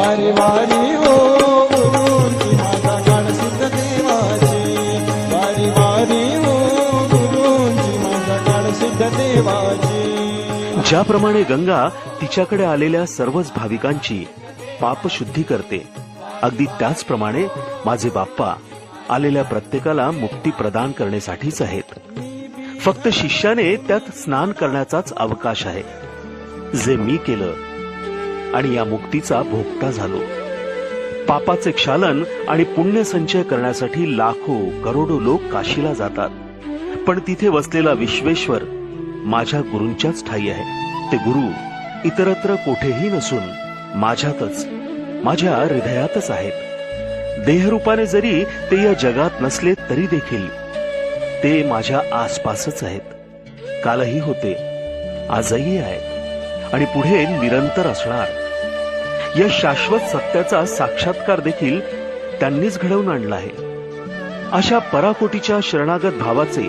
वारी वारी हो गुरुंची माझा काळसिद्ध देवाची, वारी वारी हो गुरुंची माझा काळसिद्ध देवाची. ज्याप्रमाणे गंगा तिच्याकडे आलेल्या सर्वच भाविकांची पापशुद्धी करते, अगदी त्याचप्रमाणे माझे बाप्पा आलेल्या प्रत्येकाला मुक्ती प्रदान करण्यासाठीच आहेत. फक्त शिष्याने त्यात स्नान करण्याचाच अवकाश आहे, जे मी केलं आणि या मुक्तीचा भोगता झालो. पापाचे क्षालन आणि पुण्य संचय करण्यासाठी लाखो करोडो लोक काशीला जातात, पण तिथे वसलेला विश्वेश्वर माझ्या गुरूंच्याच ठाई आहे. ते गुरु इतरत्र कोठेही नसून माझ्यातच, माझ्या हृदयातच आहेत. देहरूपाने जरी ते या जगात नसले तरी देखील ते माझ्या आसपासच आहेत. कालही होते, आजही आहेत आणि पुढे निरंतर असणार. या शाश्वत सत्याचा साक्षात्कार देखील त्यांनीच घडवून आणला आहे. अशा पराकोटीच्या शरणागत भावाचे